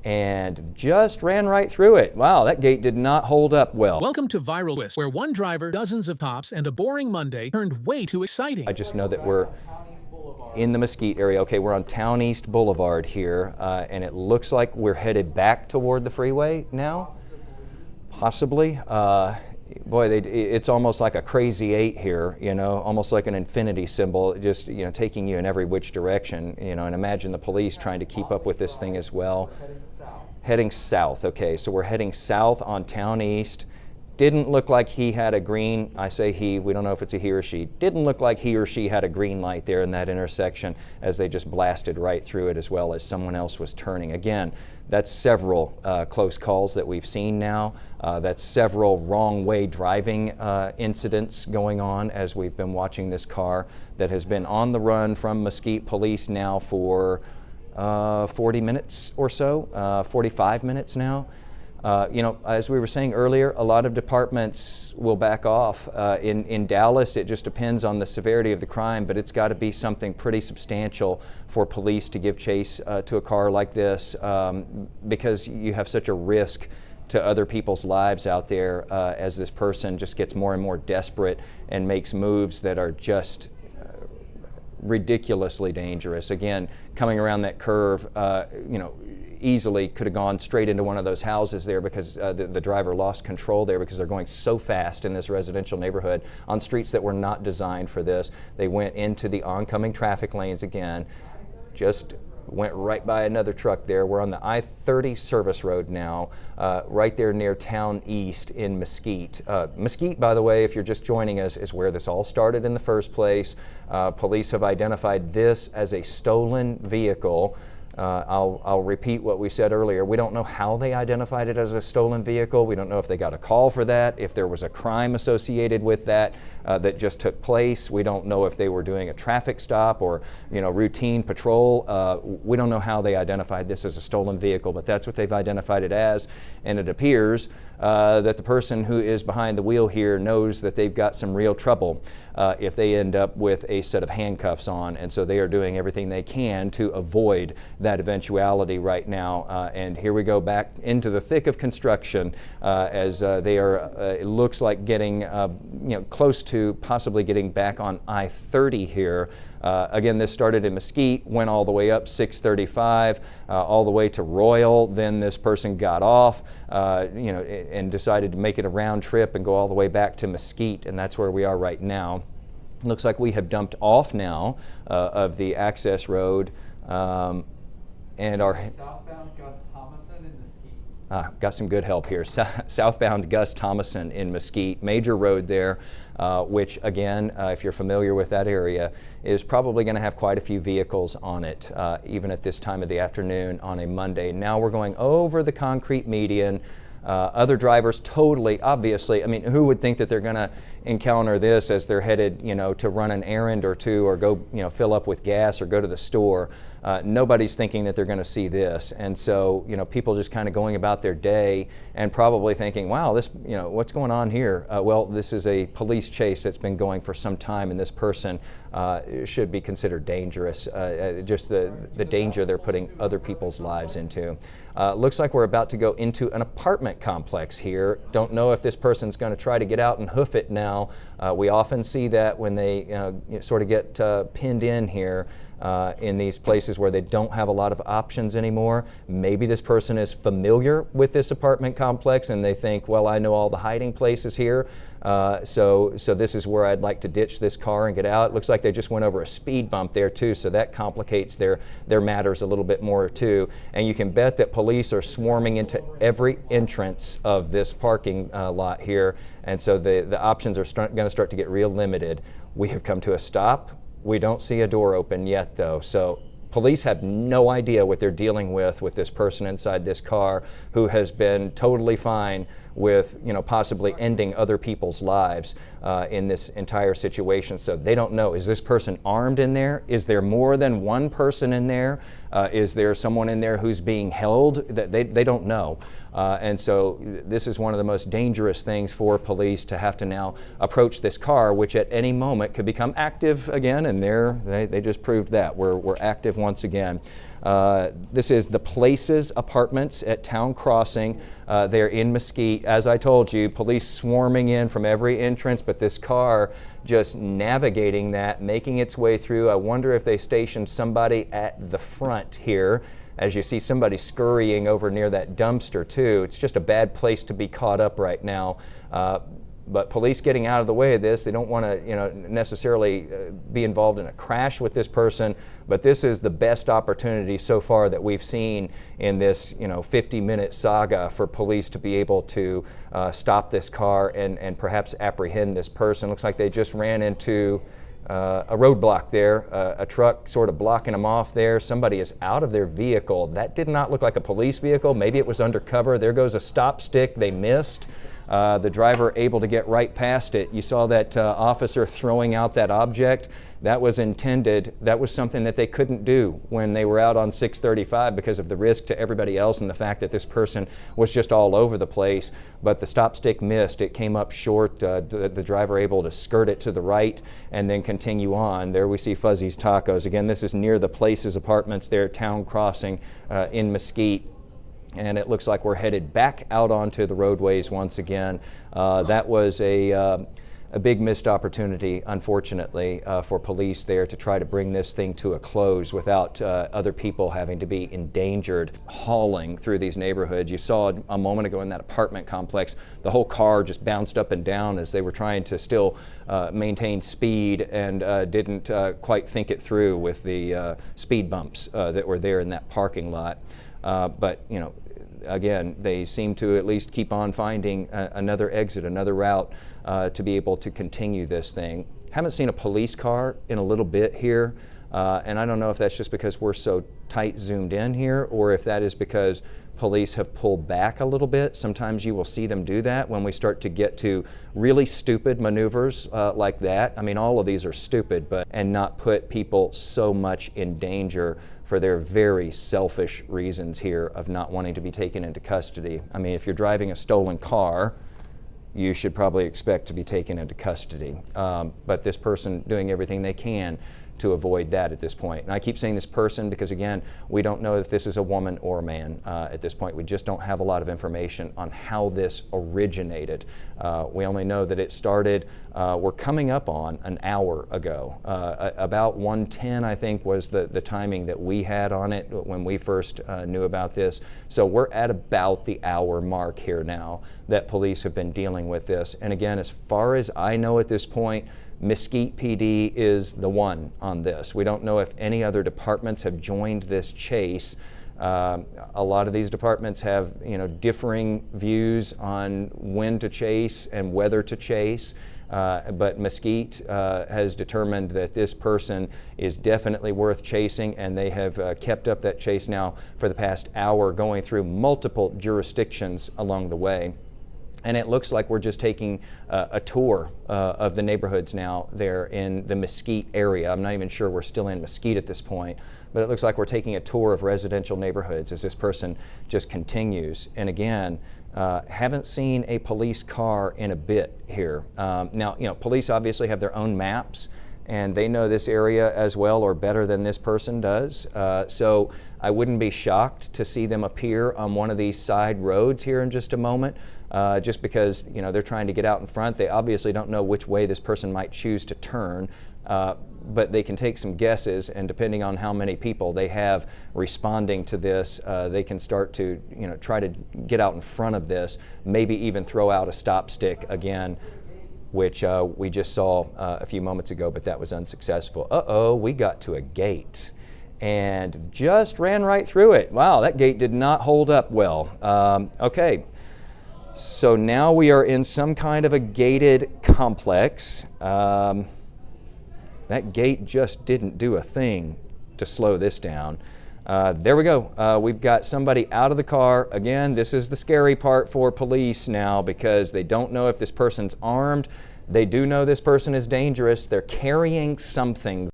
and just ran right through it. Wow, that gate did not hold up well. Welcome to Viral Twist, where one driver, dozens of cops, and a boring Monday turned way too exciting. I just know that we're in the Mesquite area. Okay, we're on Town East Boulevard here, and it looks like we're headed back toward the freeway now, possibly. Boy, it's almost like a crazy eight here, you know, almost like an infinity symbol, just, you know, taking you in every which direction, you know, and imagine the police trying to keep up with this thing as well. Heading south, okay, so we're heading south on Town East. Didn't look like he had a green, I say he, we don't know if it's a he or she, didn't look like he or she had a green light there in that intersection as they just blasted right through it, as well as someone else was turning. Again, that's several close calls that we've seen now. That's several wrong way driving incidents going on as we've been watching this car that has been on the run from Mesquite police now for 40 minutes or so, 45 minutes now. You know, as we were saying earlier, a lot of departments will back off. In Dallas, it just depends on the severity of the crime, but it's got to be something pretty substantial for police to give chase to a car like this, because you have such a risk to other people's lives out there as this person just gets more and more desperate and makes moves that are just ridiculously dangerous. Again, coming around that curve, you know, easily could have gone straight into one of those houses there because the driver lost control there because they're going so fast in this residential neighborhood on streets that were not designed for this. They went into the oncoming traffic lanes again, just went right by another truck there. We're on the I-30 service road now, right there near Town East in Mesquite. Mesquite, by the way, if you're just joining us, is where this all started in the first place. Police have identified this as a stolen vehicle. I'll repeat what we said earlier. We don't know how they identified it as a stolen vehicle. We don't know if they got a call for that, if there was a crime associated with that that just took place. We don't know if they were doing a traffic stop or, you know, routine patrol. We don't know how they identified this as a stolen vehicle, but that's what they've identified it as. And it appears that the person who is behind the wheel here knows that they've got some real trouble if they end up with a set of handcuffs on, and so they are doing everything they can to avoid that eventuality right now. And here we go back into the thick of construction as they are, it looks like getting, you know, close to possibly getting back on I-30 here. Again, this started in Mesquite, went all the way up 635, all the way to Royal. Then this person got off, you know, and decided to make it a round trip and go all the way back to Mesquite, and that's where we are right now. Looks like we have dumped off now of the access road, and our southbound Gus Thomason in Mesquite. Got some good help here. Southbound Gus Thomason in Mesquite, major road there, which again, if you're familiar with that area, is probably going to have quite a few vehicles on it, even at this time of the afternoon on a Monday. Now we're going over the concrete median. Other drivers totally, obviously, I mean, who would think that they're going to encounter this as they're headed, you know, to run an errand or two or go, you know, fill up with gas or go to the store. Nobody's thinking that they're going to see this. And so, you know, people just kind of going about their day and probably thinking, wow, this, you know, what's going on here? Well, this is a police chase that's been going for some time, and this person should be considered dangerous. Just the danger they're putting other people's lives into. Looks like we're about to go into an apartment complex here. Don't know if this person's going to try to get out and hoof it now. We often see that when they sort of get pinned in here in these places where they don't have a lot of options anymore. Maybe this person is familiar with this apartment complex and they think, well, I know all the hiding places here, so this is where I'd like to ditch this car and get out. It looks like they just went over a speed bump there too, so that complicates their matters a little bit more too. And you can bet that police are swarming into every entrance of this parking lot here, and so the options are going to start to get real limited. We have come to a stop. We don't see a door open yet though, so police have no idea what they're dealing with this person inside this car who has been totally fine with, you know, possibly ending other people's lives in this entire situation. So they don't know, is this person armed in there? Is there more than one person in there? Is there someone in there who's being held? They don't know. And so this is one of the most dangerous things for police, to have to now approach this car, which at any moment could become active again, and they just proved that. We're active once again. This is the Places Apartments at Town Crossing. They're in Mesquite. As I told you, police swarming in from every entrance, but this car just navigating that, making its way through. I wonder if they stationed somebody at the front here. As you see somebody scurrying over near that dumpster too. It's just a bad place to be caught up right now. But police getting out of the way of this, they don't want to necessarily be involved in a crash with this person, but this is the best opportunity so far that we've seen in this 50-minute saga for police to be able to stop this car and perhaps apprehend this person. Looks like they just ran into a roadblock there, a truck sort of blocking them off there. Somebody is out of their vehicle. That did not look like a police vehicle. Maybe it was undercover. There goes a stop stick they missed. The driver able to get right past it. You saw that officer throwing out that object. That was intended. That was something that they couldn't do when they were out on 635 because of the risk to everybody else and the fact that this person was just all over the place. But the stop stick missed. It came up short. The driver able to skirt it to the right and then continue on. There we see Fuzzy's Tacos. Again, this is near the Places Apartments there, Town Crossing in Mesquite. And it looks like we're headed back out onto the roadways once again. That was a big missed opportunity, unfortunately, for police there to try to bring this thing to a close without other people having to be endangered hauling through these neighborhoods. You saw a moment ago in that apartment complex, the whole car just bounced up and down as they were trying to still maintain speed and didn't quite think it through with the speed bumps that were there in that parking lot. But again, they seem to at least keep on finding another exit, another route to be able to continue this thing. Haven't seen a police car in a little bit here, and I don't know if that's just because we're so tight zoomed in here or if that is because police have pulled back a little bit. Sometimes you will see them do that when we start to get to really stupid maneuvers like that. I mean, all of these are stupid, and not put people so much in danger for their very selfish reasons here of not wanting to be taken into custody. I mean, if you're driving a stolen car, you should probably expect to be taken into custody. But this person doing everything they can to avoid that at this point. And I keep saying this person because, again, we don't know if this is a woman or a man at this point. We just don't have a lot of information on how this originated. We only know that it started, we're coming up on an hour ago. About 1:10, I think, was the timing that we had on it when we first knew about this. So we're at about the hour mark here now that police have been dealing with this. And again, as far as I know at this point, Mesquite PD is the one on this. We don't know if any other departments have joined this chase. A lot of these departments have, differing views on when to chase and whether to chase. But Mesquite has determined that this person is definitely worth chasing, and they have kept up that chase now for the past hour, going through multiple jurisdictions along the way. And it looks like we're just taking a tour of the neighborhoods now there in the Mesquite area. I'm not even sure we're still in Mesquite at this point, but it looks like we're taking a tour of residential neighborhoods as this person just continues. And again, haven't seen a police car in a bit here. Now, police obviously have their own maps, and they know this area as well or better than this person does. So I wouldn't be shocked to see them appear on one of these side roads here in just a moment, just because they're trying to get out in front. They obviously don't know which way this person might choose to turn, but they can take some guesses, and depending on how many people they have responding to this, they can start to try to get out in front of this, maybe even throw out a stop stick again, which we just saw a few moments ago, but that was unsuccessful. Uh-oh, we got to a gate and just ran right through it. Wow, that gate did not hold up well. Okay, so now we are in some kind of a gated complex. That gate just didn't do a thing to slow this down. There we go. We've got somebody out of the car. Again, this is the scary part for police now because they don't know if this person's armed. They do know this person is dangerous. They're carrying something